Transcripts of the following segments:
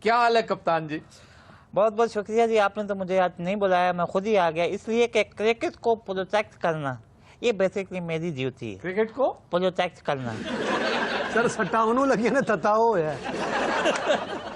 کیا حال ہے کپتان جی؟ بہت بہت شکریہ جی، آپ نے تو مجھے آج نہیں بلایا، میں خود ہی آ گیا، اس لیے کہ کرکٹ کو پروٹیکٹ کرنا یہ بیسکلی میری ڈیوٹی ہے۔ کرکٹ کو پروٹیکٹ کرنا سر سٹا انہوں لگی نا تتا ہو ہے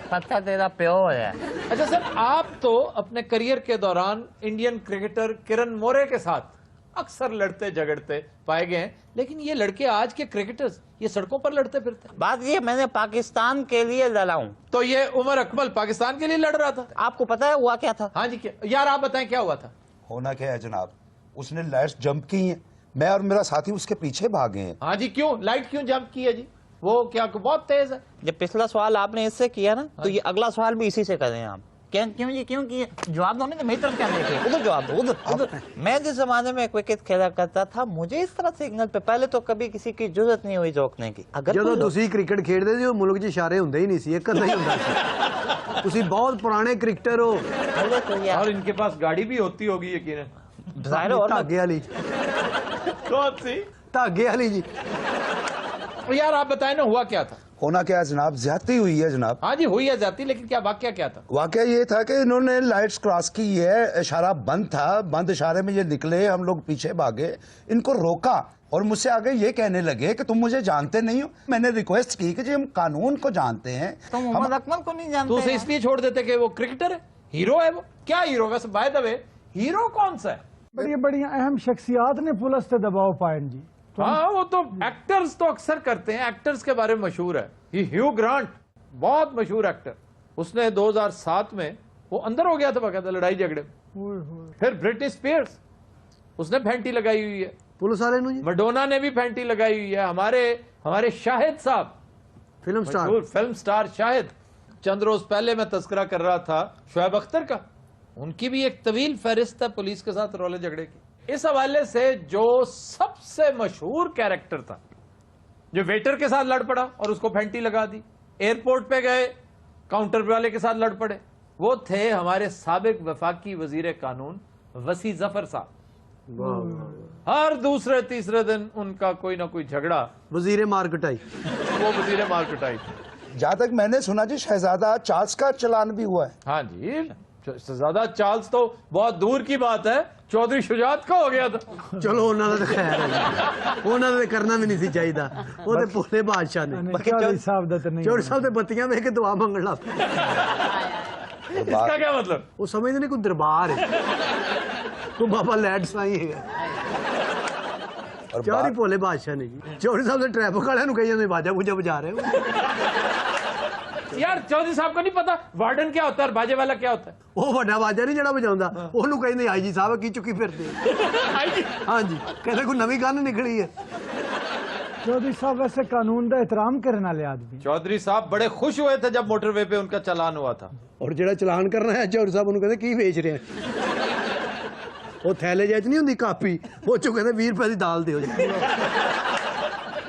پتہ تیرا پیو ہے۔ اچھا سر، آپ تو اپنے کریئر کے دوران انڈین کرکٹر کرن مورے کے ساتھ اکثر لڑتے جھگڑتے پائے گئے ہیں، لیکن یہ لڑکے آج کے کرکٹرز یہ سڑکوں پر لڑتے پھرتے ہیں۔ بات یہ میں نے پاکستان کے لیے لڑا ہوں۔ تو یہ عمر اکمل پاکستان کے لیے لڑ رہا تھا؟ آپ کو پتا ہے ہوا کیا تھا؟ ہاں جی، کیا یار آپ بتائیں کیا ہوا تھا؟ ہونا کیا ہے جناب، اس نے لائٹس جمپ کی ہیں، میں اور میرا ساتھی اس کے پیچھے بھاگے ہیں۔ ہاں جی، کیوں لائٹ کیوں جمپ کی ہے جی؟ وہ کیا بہت تیز ہے؟ جب پچھلا سوال آپ نے اس سے کیا نا تو یہ اگلا سوال بھی اسی سے کریں آپ۔ کیوں جی کیوں کیا؟ جواب دو نہیں، میری طرف کیا دیکھے، ادھر جواب دو، ادھر۔ میں جس زمانے میں کرکٹ کھیلا کرتا تھا مجھے اس طرح سگنل پہ پہلے تو کبھی کسی کی ضرورت نہیں ہوئی روکنے کی۔ جدو تسی کرکٹ کھیڈتے سی ملک چ اشارے ہوندے ہی نہیں سی، ایک نہیں ہوندا سی۔ تسی بہت پرانے کرکٹر ہو اور ان کے پاس گاڑی بھی ہوتی ہوگی یقیناً۔ دھاگے والی، کون سی؟ دھاگے والی جی۔ یار آپ بتائیں نا ہوا کیا تھا؟ ہونا کیا ہے جناب، زیادتی ہوئی ہے جناب۔ ہاں جی ہوئی ہے زیادتی، لیکن کیا واقعہ کیا تھا؟ واقعہ یہ تھا کہ انہوں نے لائٹس کراس کی ہے، اشارہ بند تھا، بند اشارے میں یہ نکلے، ہم لوگ پیچھے بھاگے، ان کو روکا اور مجھ سے آگے یہ کہنے لگے کہ تم مجھے جانتے نہیں ہو۔ میں نے ریکویسٹ کی کہ جی ہم قانون کو جانتے ہیں۔ تم عمر اکمل کو نہیں جانتے؟ تو اسے اس لیے چھوڑ دیتے کہ وہ کرکٹر ہے، ہیرو ہے وہ؟ کیا ہیرو؟ ویسے بائی دا وے ہیرو کون سا ہے؟ بڑی بڑی اہم شخصیات نے پولیس سے دباؤ پائے جی۔ ہاں وہ تو ایکٹرز تو اکثر کرتے ہیں، ایکٹرز کے بارے میں مشہور ہے یہ ہیو گرانٹ، بہت مشہور ایکٹر۔ اس نے 2007 میں وہ اندر ہو گیا تھا باقاعدہ لڑائی جھگڑے میں۔ پھر برٹنی اسپیئرز اس نے پھینٹی لگائی ہوئی ہے، پولیس والے نو جی، مڈونا نے بھی پھینٹی لگائی ہوئی ہے، ہمارے شاہد صاحب فلم سٹار، مشہور فلم سٹار شاہد، چند روز پہلے میں تذکرہ کر رہا تھا شعیب اختر کا، ان کی بھی ایک طویل فہرست ہے پولیس کے ساتھ رولے جھگڑے کی۔ اس حوالے سے جو سب سے مشہور کیریکٹر تھا جو ویٹر کے ساتھ لڑ پڑا اور اس کو پھینٹی لگا دی، ایئرپورٹ پہ گئے کاؤنٹر والے کے ساتھ لڑ پڑے، وہ تھے ہمارے سابق وفاقی وزیر قانون وسیع ظفر صاحب۔ ہر دوسرے تیسرے دن ان کا کوئی نہ کوئی جھگڑا، وزیر مارکٹائی، وہ وزیر مارکٹائی۔ جہاں تک میں نے سنا جی شہزادہ چارلس کا چلان بھی ہوا ہے۔ ہاں جی، زیادہ چارلس تو بہت دور کی بات ہے، چودھری شجاعت کا ہو گیا تھا۔ چلو انہوں نے خیر ہے جی، انہوں نے کرنا بھی نہیں سی چاہیے، وہ تو پورے بادشاہ نے۔ چوہدری صاحب دا تے نہیں، چوہدری صاحب نے بتیاں میں کہ دعا منگن لگ پے۔ اس کا کیا مطلب؟ وہ سمجھتے نہیں کوئی دربار ہے، کوئی بابا لیڈ سائی ہے۔ چوہدری بھولے بادشاہ نے جی، چوہدری صاحب نے ٹریفک والے نو کہی جاندے باجا بوجا بجا رہے ہو۔ یار چودھری صاحب کو نہیں پتا وارڈن کیا ہوتا ہے اور باجے والا کیا ہوتا ہے؟ وہ بڑا باجا نہیں جڑا بجاؤندا، انہوں کہندے آئی جی صاحب کی چکی پھرتے۔ ہاں جی، کہتے کوئی نویں گن نکلی ہے۔ چودھری صاحب ویسے قانون دا احترام کرنے والے آدمی، چودھری صاحب بڑے خوش ہوئے تھے جب موٹر وے پہ ان کا چلان ہوا تھا۔ اور جڑا چلان کرنا ہے چوہدری صاحب انہوں کہتے کی بیچ رہے ہیں؟ وہ تھیلے جیچ نہیں ہوندی کاپی، وہ چو کہتے 20 روپے دی دال دیو جی۔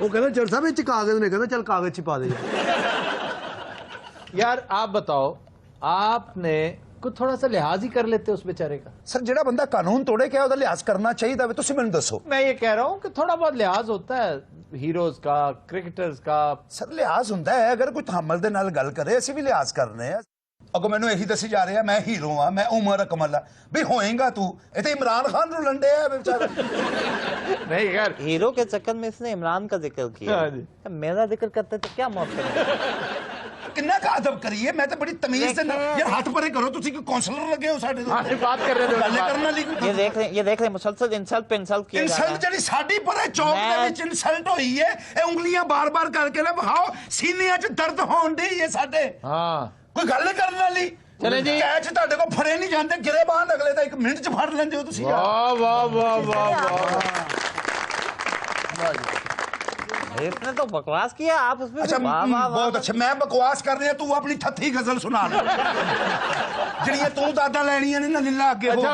وہ کہتے چوہدری صاحب یہ کاغذ نے، کہتے چل کاغذ چھپا دے۔ یار آپ بتاؤ، آپ نے کچھ تھوڑا سا لحاظ ہی کر لیتے اس بیچارے کا؟ سر جڑا بندہ قانون توڑے کیا ہوتا لحاظ کرنا چاہیے تھا، تسی میں دسو۔ میں یہ کہہ رہا ہوں کہ تھوڑا بہت لحاظ ہوتا ہے ہیروز کا، کرکٹرز کا۔ سر لحاظ ہوتا ہے اگر کوئی تحمل دے نال گل کرے، اسی بھی لحاظ کرنے ہیں۔ اگو میں یہی دسی جا رہے ہیں میں ہیرو ہاں، میں عمر اکمل ہاں، بھی ہوئیں گا تو یہ تو عمران خان رو لنڈے ہے بیچارہ۔ نہیں یار، ہیرو کے چکر میں اس نے عمران کا ذکر کیا، میرا ذکر کرتے تو کیا موت کریں؟ کنا کا ادب کریے، میں تو بڑی تمیز سے یار ہاتھ پرے کرو، تسی کوئی کونسلر لگے ہو ساڈے تو بات کر رہے گل کرنا لی۔ یہ دیکھ رہے مسلسل انسلٹ پہ انسلٹ کیا جا رہا ہے۔ انسلٹ جڑی ساڈی پرے چوک دے وچ انسلٹ ہوئی ہے، اے انگلیاں بار بار کر کے نہ بہاؤ، سینے وچ درد ہون دی ہے ساڈے، ہاں کوئی گل کرن والی۔ چلیں جی، کیچ تہاڈے کو پھڑے نہیں جاندے، گرے باندھ اگلے دا 1 منٹ چ پھڑ لیندے ہو تسی۔ واہ واہ واہ واہ واہ، اس نے تو بکواس کیا، آپ اس میں اچھا بہت اچھا، میں بکواس کر رہا تو اپنی تھتھی غزل سنا لے جڑیاں تو دادا لینیاں نے نہ اگے ہو کے۔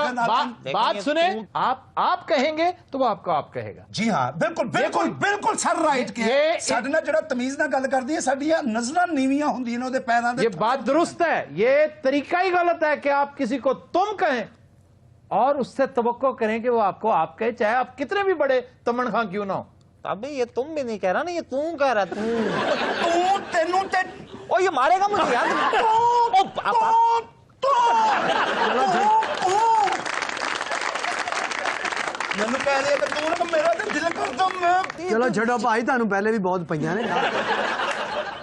بات سنیں، آپ کہیں گے تو وہ آپ کو آپ کہے گا۔ جی ہاں بالکل بالکل بالکل سر رائٹ کے ساڈے نال جڑا تمیز نال گل کردی ہے، ساڈیاں نظراں نیویاں ہوندیاں نے اودے پیراں دے۔ یہ بات درست ہے، یہ طریقہ ہی غلط ہے کہ آپ کسی کو تم کہیں اور اس سے توقع کریں کہ وہ آپ کو آپ کہے، چاہے آپ کتنے بھی بڑے تمن خاں کیوں نہ ہو۔ ابھی یہ تم بھی نہیں کہہ رہا نا، یہ تم کہہ رہا، تو تینوں تے او یہ مارے گا مجھے یار۔ ਮੈਨੂੰ ਕਹਿ ਰਹੀ ਹੈ ਕਿ ਤੂੰ ਨਾ ਮੇਰਾ ਤੇ ਦਿਲ ਕਰਦਾ ਮੈਂ ਚਲੋ ਛੱਡੋ ਭਾਈ, ਤੁਹਾਨੂੰ ਪਹਿਲੇ ਵੀ ਬਹੁਤ ਪਈਆਂ ਨੇ।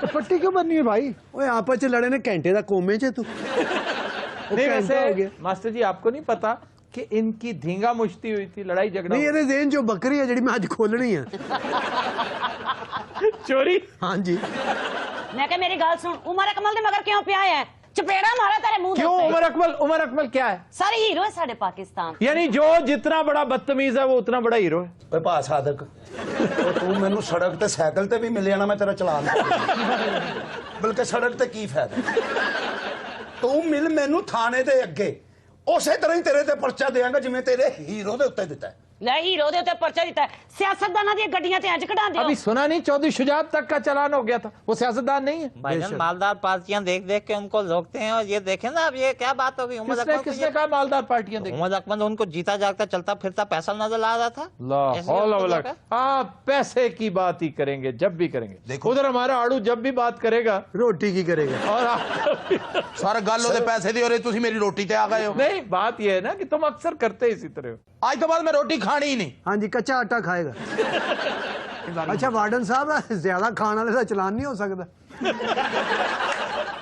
तो पट्टी क्यों बननी है भाई? ਓਏ ਆਪਸ ਚ ਲੜੇ ਨੇ, ਘੰਟੇ ਦਾ ਕੋਮੇ ਚ ਤੂੰ। नहीं घंटा वैसे हो गया। मास्टर जी आपको नहीं पता कि इनकी धींगा मुश्ती हुई थी, लड़ाई झगड़ा ਨਹੀਂ ਇਹਦੇ ਜ਼ੇਨ ਚੋਂ ਬੱਕਰੀ ਹੈ ਜਿਹੜੀ ਮੈਂ ਅੱਜ ਖੋਲਣੀ ਆ। चोरी। हाँ जी। मैं क्या मेरी गल सुन, उमर अकमल ने मगर क्यों पिया है? चपेड़ा मारा तेरे मुंह क्यों? पे। उमर अकमल क्या है? सारे हीरो है साढ़े पाकिस्तान। यानी जो जितना बड़ा बदतमीज है वो उतना बड़ा हीरो है। ਓਏ ਭਾ ਸਾਦਕ, ਉਹ ਤੂੰ ਮੈਨੂੰ ਸੜਕ ਤੇ ਸਾਈਕਲ ਤੇ ਵੀ ਮਿਲਿਆ ਨਾ, ਮੈਂ ਤੇਰਾ ਚਲਾਨ ਬਲਕਿ ਸੜਕ ਤੇ ਕੀ ਫਾਇਦਾ, ਤੂੰ ਮਿਲ ਮੈਨੂੰ ਥਾਣੇ ਦੇ ਅੱਗੇ, ਉਸੇ ਤਰ੍ਹਾਂ ਹੀ ਤੇਰੇ ਤੇ ਪਰਚਾ ਦੇਵਾਂਗਾ ਜਿਵੇਂ ਤੇਰੇ ਹੀਰੋ ਦੇ ਉੱਤੇ ਦਿੱਤਾ। ले हीरो दे उत्ते पर्चा दिता है, सियासतदाना दी गड्डियां ते अज कढा दियो। अभी सुना नहीं चौधरी शुजात तक का चालान हो गया था, वो सियासतदान नहीं है। भाईजान मालदार पार्टियां देख देख के उनको रोकते हैं, और ये देखें ना अब ये क्या बात होगी। किसने कहा मालदार पार्टियां देखी? उमर अकमल उनको जीता जागता चलता फिरता पैसा नजर आ रहा था। ला ऐसे हौला उनको वला। रोका? हाँ, पैसे की बात ही करेंगे जब भी करेंगे। देखो। उधर हमारा आड़ू जब भी बात करेगा ਰੋਟੀ ਕੀ ਕਰੇਗਾ? और आप सर गल ओदे पैसे दी हो रही, तुसी मेरी रोटी ते आ गए हो। नहीं, बात ये है ना कि तुम अक्सर करते इसी तरह हो। आज तो बाद मैं रोटी खानी ही नहीं। हाँ जी, कच्चा आटा खाएगा। अच्छा वार्डन साहब, ज्यादा खाने वाले का चलान नहीं हो सकता।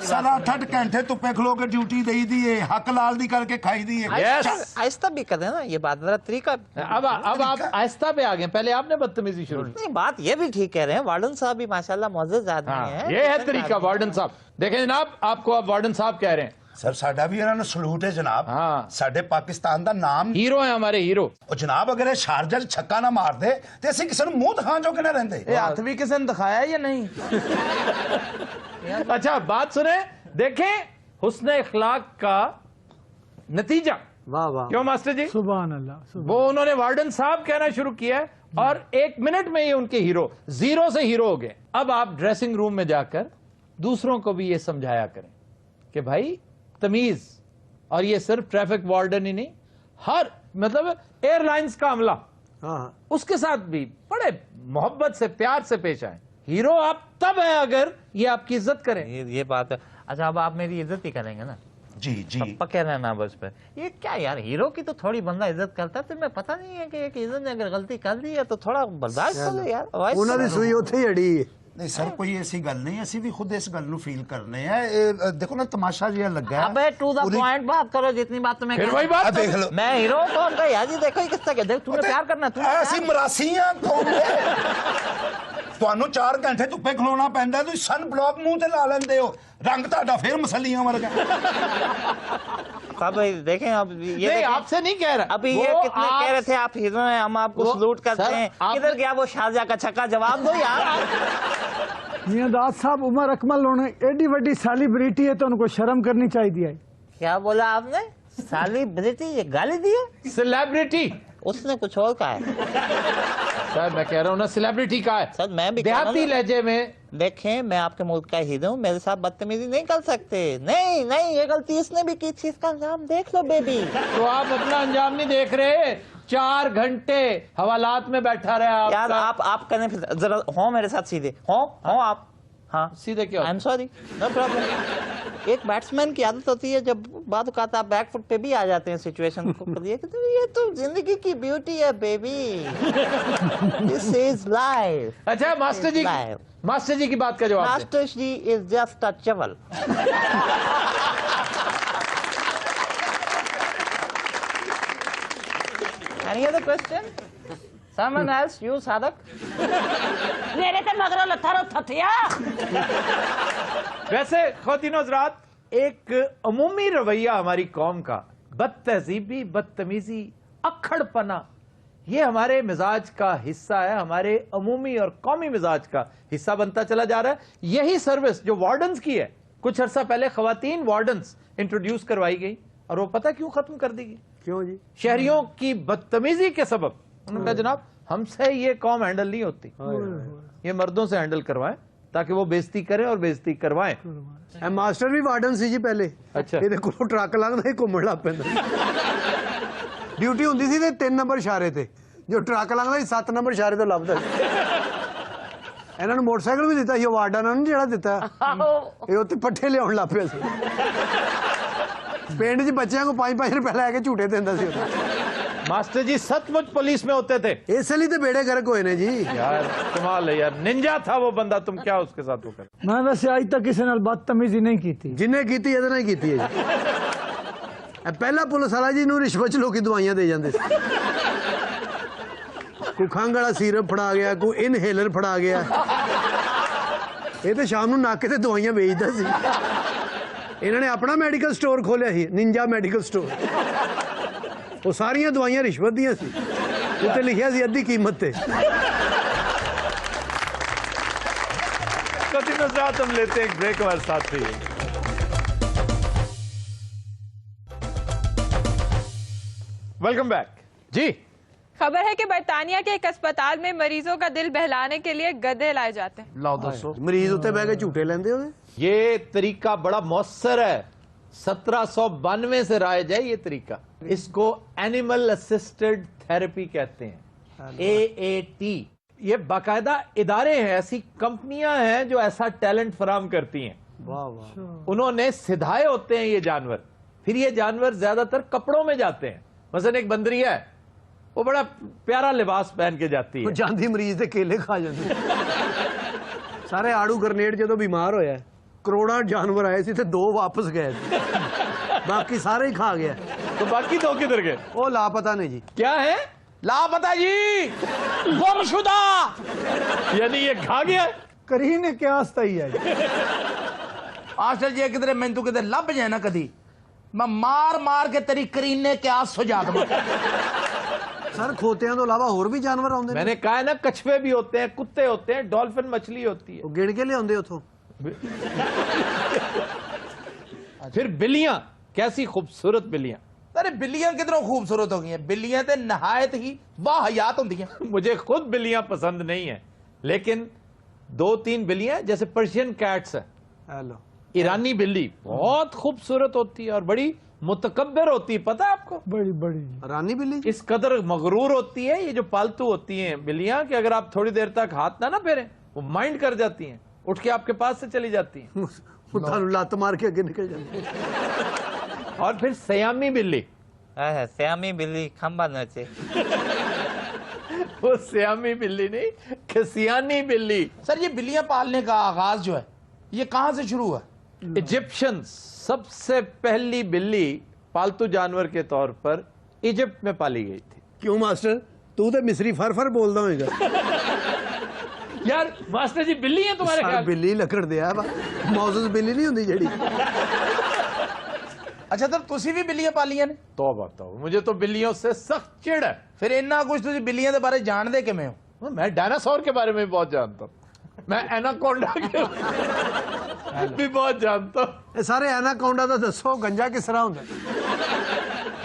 ਸਾਰਾ 8 ਘੰਟੇ ਧੁੱਪੇ ਖਲੋ ਕੇ ਡਿਊਟੀ ਦੇਈ ਦੀ ਏ, ਹੱਕ ਲਾਲ ਦੀ ਕਰਕੇ ਖਾਈ ਦੀ ਏ। Yes। आहिस्ता भी कर ना, ये बात जरा तरीका। अब आप आहिस्ता पे आ गए, पहले आपने बदतमीजी शुरू की। नहीं, बात ये भी ठीक कह रहे हैं, वार्डन साहब भी माशाल्लाह मुअज़्ज़ज़ आदमी हाँ, हैं। ये है तरीका वार्डन साहब। देखें जनाब, आपको अब वार्डन साहब कह रहे हैं, ਸਰ ਸਾਡਾ ਵੀ ਇਹਨਾਂ ਨੂੰ ਸਲੂਟ ਹੈ ਜਨਾਬ। ਹਾਂ। ਸਾਡੇ ਪਾਕਿਸਤਾਨ ਦਾ ਨਾਮ हीरो है हमारे हीरो। ਉਹ ਜਨਾਬ ਅਗਰ ਇਹ ਸ਼ਾਰਜਾ 'ਚ ਛੱਕਾ ਨਾ ਮਾਰਦੇ ਤੇ ਅਸੀਂ ਕਿਸੇ ਨੂੰ ਮੂੰਹ ਦਿਖਾਣ ਜੋ ਕਿ ਨਾ ਰਹਿੰਦੇ। ये हाथ भी किसी ने दिखाया या नहीं? अच्छा बात सुने, देखें हुस्न इखलाक का नतीजा। वाह वाह। क्यों मास्टर जी? सुभान अल्लाह, सुभान। वो उन्होंने वार्डन साहब कहना शुरू किया है और 1 मिनट में ही उनके हीरो, जीरो से हीरो हो गए। अब आप ड्रेसिंग रूम में जाकर दूसरों को भी ये समझाया करें कि भाई तमीज, और ये सिर्फ ट्रैफिक वार्डन ही नहीं, हर मतलब एयरलाइंस का अमला, हाँ उसके साथ भी बड़े मोहब्बत से प्यार से पेश आए। हीरो आप तब है अगर ये आपकी इज्जत करें। ये बात है। अच्छा अब आप मेरी इज्जत ही करेंगे ना? जी जी। पक्के रहना बस पे। ये क्या यार, हीरो की तो थोड़ी बंदा इज्जत करता है, तुम्हें पता नहीं है कि एक इज्जत ने अगर गलती कर दी है तो थोड़ा बर्दाश्त करो यार। ਉਹਨਾਂ ਦੀ ਸੂਈ ਉੱਥੇ ਹੀ ਅੜੀ ਹੈ। ਨਹੀਂ ਸਰ ਕੋਈ ਐਸੀ ਗੱਲ ਨਹੀਂ, ਅਸੀਂ ਵੀ ਖੁਦ ਇਸ ਗੱਲ ਨੂੰ ਫੀਲ ਕਰਨੇ ਆ। ਇਹ ਦੇਖੋ ਨਾ ਤਮਾਸ਼ਾ ਜਿਹਾ ਲੱਗਾ ਹੈ। अबे टू द पूरी- पॉइंट बात करो, जितनी बात तुम्हें फिर कहनी वही बात है। तो- देख लो मैं हीरो कौन का यार, जी देखो ये किसका क्या, देख तुम्हें प्यार करना है, तुम्हें ਅਸੀਂ ਮਰਾਸੀ ਆ ਕੌਮ ਦੇ। ਤੁਹਾਨੂੰ 4 ਘੰਟੇ ਧੁੱਪੇ ਖਲੋਣਾ ਪੈਂਦਾ, ਤੁਸੀਂ ਸਨ ਬਲੌਕ ਮੂੰਹ ਤੇ ਲਾ ਲੈਂਦੇ ਹੋ, रंग ਤੁਹਾਡਾ ਫੇਰ ਮਸਲੀਆਂ ਵਰਗਾ। अब देखें अब ये नहीं, देखें, आपसे नहीं कह रहा। अभी वो ये कितने आप- कह रहे थे आप हीरो हैं, हम आपको वो- सलूट करते सर, हैं, आप- किधर गया वो शारजा का छक्का, जवाब दो यार। मियांदाद साहब, उमर अकमल होने एडी वड्डी सेलिब्रिटी है तो उनको शर्म करनी चाहिए। क्या बोला आपने? साली ब्रिटी, ये गाली दी है? सेलिब्रिटी। उसने कुछ और कहा है। सर मैं कह रहा हूँ ना, सेलिब्रिटी का है। सर मैं भी कह रहा हूं देहाती ना। लहजे में। देखें मैं आपके मुल्क का हीरो हूँ, मेरे साथ बदतमीजी नहीं कर सकते। नहीं नहीं, ये गलती इसने भी की थी, इसका अंजाम देख लो बेबी। तो आप अपना अंजाम नहीं देख रहे। 4 घंटे हवालात में बैठा रहा यार आप करने फिर जरा हो मेरे साथ सीधे हो आप। हाँ सीधे क्या I am sorry, no problem. एक बैट्समैन की आदत होती है जब बाद का आप बैक फुट पे भी आ जाते हैं सिचुएशन को करिए कि तो ये तो जिंदगी की ब्यूटी है बेबी। This is life. अच्छा मास्टर जी की बात का जवाब दें। Master ji is just touchable. Any other question? Someone else? You, Sadak? मेरे ते मगरों लथा रो थथिया। वैसे ख़वातीनो हज़रात, एक अमूमी रवैया हमारी कौम का, बदतहजीबी, बदतमीजी, अक्खड़पना, ये हमारे मिजाज का हिस्सा है, हमारे अमूमी और कौमी मिजाज का हिस्सा बनता चला जा रहा है। यही सर्विस जो वार्डन्स की है, कुछ अरसा पहले ख़वातीन वार्डन्स इंट्रोड्यूस करवाई गई, और वो पता क्यों खत्म कर दी गई? क्यों जी? शहरियों की बदतमीजी के सबब। उन्होंने कहा जनाब हमसे ये कौम हैंडल नहीं होती, ये मर्दों से हैंडल करवाएं ताकि वो बेइज्जती करें और बेइज्जती करवाएं। ਇਹ ਮਾਸਟਰ ਵੀ ਵਾਰਡਨ ਸੀ ਜੀ ਪਹਿਲੇ। ਅੱਛਾ। ਇਹਦੇ ਕੋਲ ਟਰੱਕ ਲੰਘਦਾ ਹੀ ਘੁੰਮਣ ਲੱਗ ਪੈਂਦਾ। ਡਿਊਟੀ ਹੁੰਦੀ ਸੀ ਤੇ 3 ਨੰਬਰ ਇਸ਼ਾਰੇ ਤੇ, ਜੋ ਟਰੱਕ ਲੰਘਦਾ ਸੀ 7 ਨੰਬਰ ਇਸ਼ਾਰੇ ਤੋਂ ਲੱਭਦਾ ਸੀ। ਇਹਨਾਂ ਨੂੰ ਮੋਟਰਸਾਈਕਲ ਵੀ ਦਿੱਤਾ ਸੀ ਅਵਾਰਡਾਂ ਨਾਲ, ਜਿਹੜਾ ਦਿੱਤਾ ਇਹ ਉੱਤੇ ਪੱਠੇ ਲਿਆਉਣ ਲੱਗ ਪਿਆ ਸੀ। ਪਿੰਡ 'ਚ ਬੱਚਿਆਂ ਨੂੰ 5-5 ਰੁਪਏ ਲੈ ਕੇ ਝੂਟੇ ਦਿੰਦਾ ਸੀ ਉੱਥੇ। मास्टर जी सचमुच पुलिस में होते थे? ਇਸ ਲਈ ਤੇ ਬੇੜੇ ਗਰਕ ਹੋਏ ਨੇ ਜੀ। यार कमाल है यार, निंजा था वो बंदा, तुम क्या उसके साथ वो कर। मैं वैसे आज तक किसी नाल बदतमीजी नहीं की थी। ਜਿੰਨੇ ਕੀਤੀ ਇਹਦੇ ਨਾਲ ਹੀ ਕੀਤੀ ਹੈ ਜੀ। ਇਹ ਪਹਿਲਾ ਪੁਲਿਸ ਵਾਲਾ ਜੀ ਨੂੰ ਰਿਸ਼ਵਤ 'ਚ ਲੋਕੀ ਦਵਾਈਆਂ ਦੇ ਜਾਂਦੇ ਸੀ। ਕੋਈ ਖੰਘ ਵਾਲਾ ਸੀਰਪ ਫੜਾ ਗਿਆ, ਕੋਈ ਇਨਹੇਲਰ ਫੜਾ ਗਿਆ। ਇਹ ਤੇ ਸ਼ਾਮ ਨੂੰ ਨਾਕੇ ਤੇ ਦਵਾਈਆਂ ਵੇਚਦਾ ਸੀ। ਇਹਨਾਂ ਨੇ ਆਪਣਾ ਮੈਡੀਕਲ ਸਟੋਰ ਖੋਲਿਆ ਸੀ, ਨਿੰਜਾ ਮੈਡੀਕਲ ਸਟੋਰ। ਉਹ ਸਾਰੀਆਂ ਦਵਾਈਆਂ ਰਿਸ਼ਵਤ ਦੀਆਂ ਸੀ, ਉੱਤੇ ਲਿਖਿਆ ਸੀ ਅੱਧੀ ਕੀਮਤ ਤੇ। कति नजरात हम लेते हैं एक ब्रेक हमारे साथ ही। वेलकम बैक जी। खबर है कि बर्तानिया के एक अस्पताल में मरीजों का दिल बहलाने के लिए गधे लाए जाते हैं। लाओ दसो। ਮਰੀਜ਼ ਉੱਤੇ ਬਹਿ ਕੇ ਝੂਟੇ ਲੈਂਦੇ ਹੋਵੇ। ये तरीका बड़ा मौसर है, 1792 से राइज है ये तरीका। इसको एनिमल असिस्टेड थेरेपी कहते हैं, AAT। ये बाकायदा इदारे हैं, ऐसी कंपनियां हैं जो ऐसा टैलेंट फराम करती हैं। वाह वाह। उन्होंने सिधाए होते हैं ये जानवर, फिर ये जानवर ज्यादातर कपड़ों में जाते हैं। मसलन एक बंदरिया है, वो बड़ा प्यारा लिबास पहन के जाती ਉਹ है। ਜਾਂਦੀ ਮਰੀਜ਼ ਦੇ ਕੇਲੇ ਖਾ ਜਾਂਦੇ। ਸਾਰੇ ਆੜੂ ਗਰਨੇਡ ਜਦੋਂ ਬਿਮਾਰ ਹੋਇਆ, ਕਰੋੜਾਂ ਜਾਨਵਰ ਆਏ ਸੀ ਤੇ 2 ਵਾਪਸ ਗਏ ਸੀ। ਬਾਕੀ ਸਾਰੇ ਹੀ ਖਾ ਗਿਆ। तो बाकी दो किधर गए? ਉਹ ਲਾਪਤਾ ਨੇ ਜੀ। क्या है? लापता जी, गुमशुदा। यानी ये खा गया? करी ने क्या आस्ता ही है। मास्टर जी किधरे मैं तू किधर लभ जाए ना कदी, मैं मार मार के तेरी करीने क्या सुझा दूं। ਸਰ ਖੋਤਿਆਂ ਤੋਂ ਇਲਾਵਾ ਹੋਰ ਵੀ ਜਾਨਵਰ ਆਉਂਦੇ ਨੇ। मैंने कहा है ना, कछुए भी होते हैं, कुत्ते होते हैं, डॉल्फिन मछली होती है। ਉਹ ਗਿਣ ਕੇ ਲਿਆਉਂਦੇ ਉੱਥੋਂ। फिर बिल्लियां, कैसी खूबसूरत बिल्लियां। अरे बिल्लियां कितनों खूबसूरत हो गई हैं। बिल्लियां ते नहायत ही वाहयात होंदी हैं। मुझे खुद बिल्लियां पसंद नहीं है, लेकिन 2-3 बिल्लियां जैसे पर्शियन कैट्स है, ਹੈਲੋ। ईरानी बिल्ली बहुत खूबसूरत होती है और बड़ी मुतकब्बिर होती है, पता है आपको? बड़ी बड़ी। ਰਾਨੀ ਬਿੱਲੀ। इस कदर मगरूर होती है ये जो पालतू होती हैं बिल्लियां कि अगर आप थोड़ी देर तक हाथ ना फेरें वो माइंड कर जाती हैं, उठ के आपके पास से चली जाती हैं। ਉਹ ਤੁਹਾਨੂੰ ਲੱਤ ਮਾਰ ਕੇ ਅੱਗੇ ਨਿਕਲ ਜਾਂਦੇ। और फिर सयामी बिल्ली, श्यामी बिल्ली खंबा नचे। वो सयामी बिल्ली नहीं, खसियानी बिल्ली। सर ये बिल्लियां पालने का आगाज जो है ये कहां से शुरू हुआ? इजिप्शियन सबसे पहली बिल्ली पालतू जानवर के तौर पर इजिप्ट में पाली गई थी। ਕਿਉਂ ਮਾਸਟਰ, ਤੂੰ ਤੇ ਮਿਸਰੀ ਫਰ ਬੋਲਦਾ ਹੋਏਗਾ। यार मास्टर जी बिल्ली है तुम्हारे ਸਰ ख्याल? ਬਿੱਲੀ ਲੱਕੜ ਦੇ ਆ, ਮੌਜ਼ਸ ਬਿੱਲੀ ਨਹੀਂ ਹੁੰਦੀ ਜਿਹੜੀ। अच्छा तो तुसी भी बिल्लियां पालियां ने? तौबा तौबा, मुझे तो बिल्लियों से सख्त चिढ़ है। फिर इन्ना कुछ तुसी बिल्लियां दे बारे जानदे किवें हो? मैं डायनासोर के बारे में भी बहुत जानता हूँ, मैं एनाकोंडा के भी बहुत जानता हूँ। ਇਹ ਸਾਰੇ ਐਨਾਕੌਂਡਾ ਦਾ ਦੱਸੋ, ਗੰਜਾ ਕਿਸ ਤਰ੍ਹਾਂ ਹੁੰਦਾ?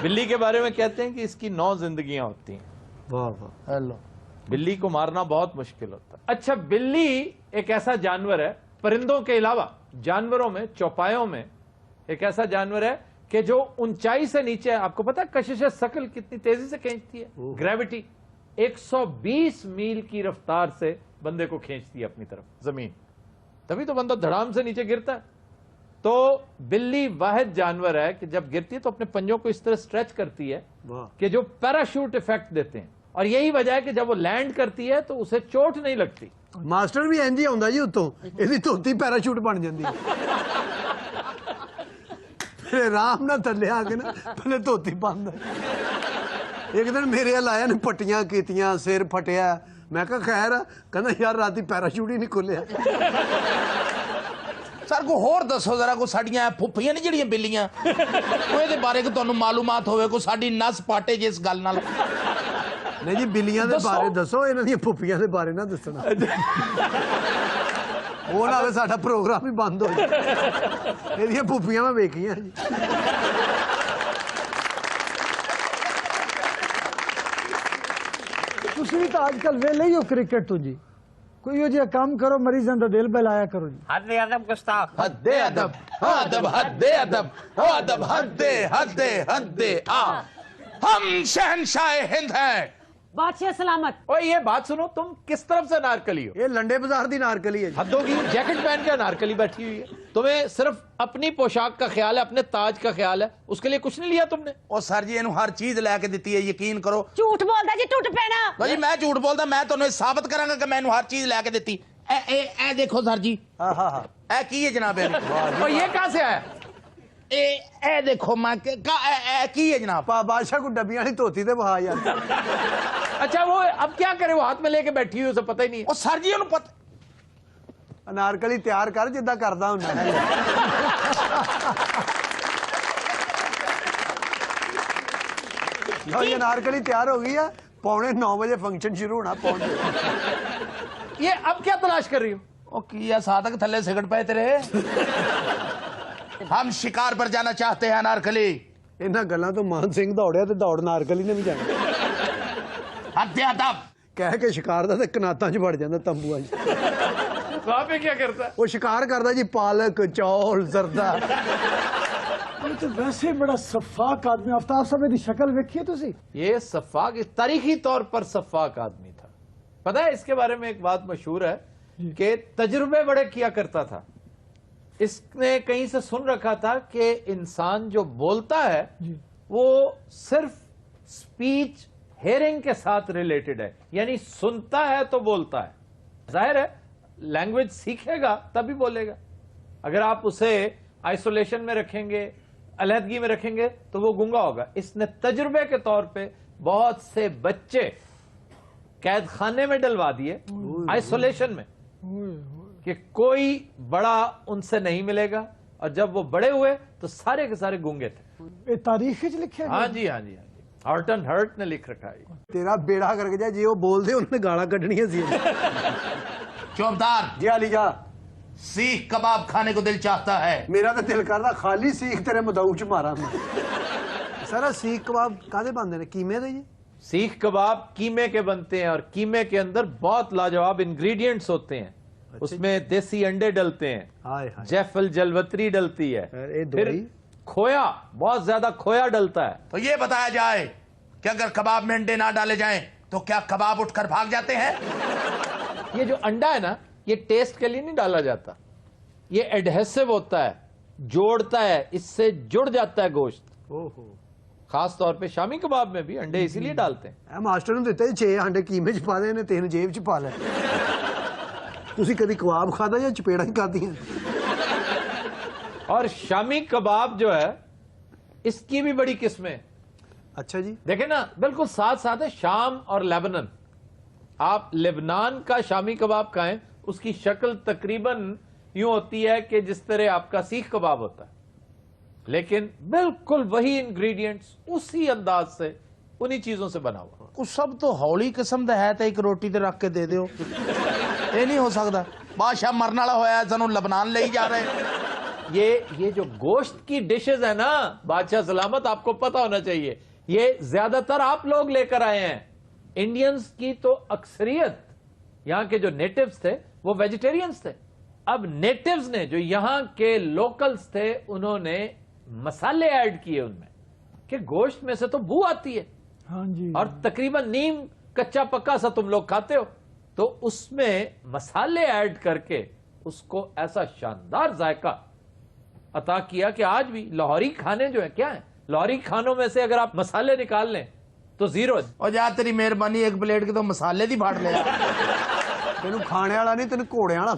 बिल्ली के बारे में कहते हैं कि इसकी 9 जिंदगियां होती हैं। ਵਾਹ ਵਾਹ। हेलो। बिल्ली को मारना बहुत मुश्किल होता है। अच्छा, बिल्ली एक ऐसा जानवर है, परिंदों के अलावा जानवरों में, चौपायों में एक ऐसा जानवर है कि जो ऊंचाई से नीचे है। आपको पता है कशिश शकल कितनी तेजी से खींचती है? ग्रेविटी 120 मील की रफ्तार से बंदे को खींचती है अपनी तरफ जमीन, तभी तो बंदा धड़ाम से नीचे गिरता है। तो बिल्ली वाहिद जानवर है कि जब गिरती है तो अपने पंजों को इस तरह स्ट्रेच करती है वाह। कि जो पैराशूट इफेक्ट देते हैं, और यही वजह है कि जब वो लैंड करती है तो उसे चोट नहीं लगती। ਮਾਸਟਰ ਵੀ ਇੰਜ ਹੀ ਆਉਂਦਾ ਜੀ ਉੱਤੋਂ, ਇਹਦੀ ਧੋਤੀ ਪੈਰਾਸ਼ੂਟ ਬਣ ਜਾਂਦੀ ਹੈ। ਫਿਰ ਆਰਾਮ ਨਾਲ ਥੱਲੇ ਆ ਕੇ ਨਾ ਪਹਿਲੇ ਧੋਤੀ ਪਾਉਂਦਾ। ਇੱਕ ਦਿਨ ਮੇਰੇ ਵੱਲ ਆਇਆ ਨੇ, ਪੱਟੀਆਂ ਕੀਤੀਆਂ, ਸਿਰ ਫਟਿਆ। ਮੈਂ ਕਿਹਾ ਖੈਰ ਆ? ਕਹਿੰਦਾ ਯਾਰ ਰਾਤੀ ਪੈਰਾਸ਼ੂਟ ਹੀ ਨਹੀਂ ਖੋਲਿਆ। सर को होर दसो जरा, को साड़ियां फुफियां ने जड़ियां बिल्लियां ओहदे बारे को तुहानू मालूमात होवे, को साडी नस पाटे जिस गल नाल। ਨਹੀਂ ਜੀ, ਬਿੱਲੀਆਂ ਦੇ ਬਾਰੇ ਦੱਸੋ, ਇਹਨਾਂ ਦੀਆਂ ਫੁੱਫੀਆਂ ਦੇ ਬਾਰੇ ਨਾ ਦੱਸਣਾ। ਉਹ ਨਾ ਹੋਵੇ ਸਾਡਾ ਪ੍ਰੋਗਰਾਮ ਹੀ ਬੰਦ ਹੋ ਜਾਏ। ਇਹਦੀਆਂ ਫੁੱਫੀਆਂ ਮੈਂ ਵੇਖੀਆਂ ਜੀ। ਤੁਸੀਂ ਵੀ ਤਾਂ ਅੱਜਕੱਲ ਵੇਲੇ ਹੀ ਹੋ ਕ੍ਰਿਕਟ ਤੋਂ ਜੀ। ਕੋਈ ਇਹੋ ਜਿਹਾ ਕੰਮ ਕਰੋ, ਮਰੀਜ਼ਾਂ ਦਾ ਦਿਲ ਬਹਿਲਾਇਆ ਕਰੋ ਜੀ। हद अदब गुस्ताख। हद्दे अदब, अदब हद्दे अदब, अदब हद्दे हद्दे हद्दे आ। हम शहनशाह हिंद हैं, बादशाह सलामत। और ये बात सुनो, तुम किस तरफ से अनारकली हो? ਇਹ ਲੰਡੇ ਬਾਜ਼ਾਰ ਦੀ ਨਾਰਕਲੀ ਹੈ ਜੀ। हद होगी, जैकेट पहन के अनारकली बैठी हुई है। तुम्हें सिर्फ अपनी पोशाक का ख्याल है, अपने ताज का ख्याल है, उसके लिए कुछ नहीं लिया तुमने? ਉਹ ਸਰ ਜੀ ਇਹਨੂੰ ਹਰ ਚੀਜ਼ ਲੈ ਕੇ ਦਿੱਤੀ ਹੈ, ਯਕੀਨ ਕਰੋ। झूठ बोलता जी, टूट पैना। ਲਓ ਜੀ ਮੈਂ ਝੂਠ ਬੋਲਦਾ, ਮੈਂ ਤੁਹਾਨੂੰ ਇਹ ਸਾਬਤ ਕਰਾਂਗਾ ਕਿ ਮੈਨੂੰ ਹਰ ਚੀਜ਼ ਲੈ ਕੇ ਦਿੱਤੀ। ਇਹ ਦੇਖੋ ਸਰ ਜੀ, ਹਾਂ ਹਾਂ ਹਾਂ ਇਹ ਕੀ ਹੈ ਜਨਾਬ? और ये कहां से आया? ਇਹ ਦੇਖੋ ਮੈਂ ਇਹ ਕੀ ਹੈ ਜਨਾਬ? ਬਾਦਸ਼ਾਹ ਕੋ ਡੱਬੀਆਂ ਵਾਲੀ ਧੋਤੀ ਤੇ ਵਹਾ ਯਾਰ। अच्छा वो अब क्या करे, वो हाथ में लेके बैठी हुई, उसे पता ही नहीं है। ਉਹ ਸਰ ਜੀ ਉਹਨੂੰ ਪਤਾ ਅਨਾਰਕਲੀ ਤਿਆਰ ਕਰ ਜਿੱਦਾਂ ਕਰਦਾ ਹੁੰਦਾ। ਲਓ ਜੀ ਅਨਾਰਕਲੀ ਤਿਆਰ ਹੋ ਗਈ ਆ। 9:45 ਵਜੇ ਫੰਕਸ਼ਨ ਸ਼ੁਰੂ ਹੋਣਾ। ਪਹੁੰਚ ये अब क्या तलाश कर रही हो? ਉਹ ਕੀ ਆ ਸਾਦਕ ਥੱਲੇ ਸਿਗੜ ਪਏ ਤੇਰੇ। ਹਮ ਸ਼ਿਕਾਰ ਪਰ ਜਾਣਾ ਚਾਹਤੇ हैं अनारकली। ਇਹਨਾਂ ਗੱਲਾਂ ਤੋਂ ਮਾਨ ਸਿੰਘ ਦੌੜਿਆ ਤੇ ਦੌੜ ਨਾਰਕਲੀ ਨੇ ਵੀ ਜਾਣਾ। हत्यादब ਕਹਿ ਕੇ ਸ਼ਿਕਾਰ ਦਾ ਤੇ ਕਨਾਤਾਂ 'ਚ ਵੜ ਜਾਂਦਾ ਤੰਬੂਆਂ 'ਚ। वहां पे क्या करता है? ਉਹ ਸ਼ਿਕਾਰ ਕਰਦਾ ਜੀ ਪਾਲਕ ਚੌਲ ਜ਼ਰਦਾ। ये तो वैसे ही बड़ा सफाक आदमी। आफ्ताब साहब दी शक्ल वेखिए तुसी। ये सफाक तारीखी तौर पर सफाक आदमी था। पता है इसके बारे में एक बात मशहूर है कि तजुर्बे बड़े किया करता था। इसने कहीं से सुन रखा था कि इंसान जो बोलता है वो सिर्फ स्पीच हेयरिंग के साथ रिलेटेड है, यानी सुनता है तो बोलता है। जाहिर है लैंग्वेज सीखेगा तभी बोलेगा। अगर आप उसे आइसोलेशन में रखेंगे, अलहदगी में रखेंगे, तो वो गूंगा होगा। इसने तजुर्बे के तौर पे बहुत से बच्चे कैद खाने में डलवा दिए, आइसोलेशन में, कि कोई बड़ा उनसे नहीं मिलेगा। और जब वो बड़े हुए तो सारे के सारे गूंगे थे। ये तारीख च लिखे हाँ जी, हाँ जी, हाँ जी, हॉर्टन हर्ट ने लिख रखा है। ਤੇਰਾ ਬੇੜਾ ਕਰਕੇ ਜਾ। ਜੇ ਉਹ ਬੋਲਦੇ ਉਹਨੇ ਗਾਲਾਂ ਕੱਢਣੀਆਂ ਸੀ। चौबदार ਜੀ ਆਲੀ ਜਾ। सीख कबाब खाने को दिल चाहता है। ਮੇਰਾ ਤਾਂ ਦਿਲ ਕਰਦਾ ਖਾਲੀ ਸੀਖ ਤੇਰੇ ਮਦਾਊ 'ਚ ਮਾਰਾਂ ਮੈਂ। ਸਾਰਾ ਸੀਖ ਕਬਾਬ ਕਾਹਦੇ ਬਣਦੇ ਨੇ? ਕੀਮੇ ਦੇ ਜੀ? सीख कबाब कीमे के बनते हैं और कीमे के अंदर बहुत लाजवाब इंग्रेडिएंट्स होते हैं। उसमें देसी अंडे डलते हैं, हाय हाय। जैफल जलवतरी डलती है, ये फिर दवाई? खोया, बहुत ज्यादा खोया डलता है। तो ये बताया जाए कि अगर कबाब में अंडे ना डाले जाएं तो क्या कबाब उठकर भाग जाते हैं? ये जो अंडा है ना, ये टेस्ट के लिए नहीं डाला जाता, ये एडहेसिव होता है, जोड़ता है, इससे जुड़ जाता है गोश्त। ਓਹੋ खास तौर पे शामी कबाब में भी अंडे इसीलिए डालते हैं। ਇਹ ਮਾਸਟਰ ਨੂੰ ਦਿੱਤੇ 6 ਅੰਡੇ ਕੀਮੇ 'ਚ ਪਾ ਦੇ ਨੇ, 3 ਜੇਬ 'ਚ ਪਾ ਲੈ। ਤੁਸੀਂ ਕਦੀ ਕਬਾਬ ਖਾਦਾ ਜਾਂ ਚਪੇੜਾਂ ਹੀ ਖਾਦੀਆਂ? और शामी कबाब जो है इसकी भी बड़ी किस्में। अच्छा जी। देखें ना, बिल्कुल साथ साथ है शाम और लेबनान। आप लेबनान का शामी कबाब खाएं, उसकी शक्ल तकरीबन यूं होती है कि जिस तरह आपका सीख कबाब होता है, लेकिन बिल्कुल वही इंग्रेडिएंट्स उसी अंदाज से उन्हीं चीजों से बना हुआ। ਕੁਛ ਸਭ ਤੋਂ ਹੌਲੀ ਕਿਸਮ ਦਾ ਹੈ ਤਾਂ ਇੱਕ ਰੋਟੀ ਤੇ ਰੱਖ ਕੇ ਦੇ ਦਿਓ। ਇਹ ਨਹੀਂ ਹੋ ਸਕਦਾ। ਬਾਦਸ਼ਾਹ ਮਰਨ ਵਾਲਾ ਹੋਇਆ, ਸਾਨੂੰ ਲਬਨਾਨ ਲਈ ਜਾ ਰਹੇ। ये जो गोश्त की डिशेज है ना, बादशाह सलामत, आपको पता होना चाहिए, ये ज्यादातर आप लोग लेकर आए हैं। इंडियंस की तो अक्सरियत, यहाँ के जो नेटिव्स थे वो वेजिटेरियंस थे। अब नेटिव्स ने, जो यहाँ के लोकल्स थे, उन्होंने मसाले ऐड किए उनमें कि गोश्त में से तो बू आती है, हाँ जी। और तकरीबन नीम कच्चा पक्का सा तुम लोग खाते हो, तो उसमें मसाले ऐड करके उसको ऐसा शानदार जायका अता किया कि आज भी लाहौरी खाने जो है, क्या है, लाहौरी खानों में से अगर आप मसाले निकाल लें तो जीरो। और जा तेरी मेहरबानी, एक प्लेट के तो मसाले दी फाड़ ले। ਤੈਨੂੰ ਖਾਣੇ ਵਾਲਾ ਨਹੀਂ, ਤੈਨੂੰ ਘੋੜਿਆਂ ਵਾਲਾ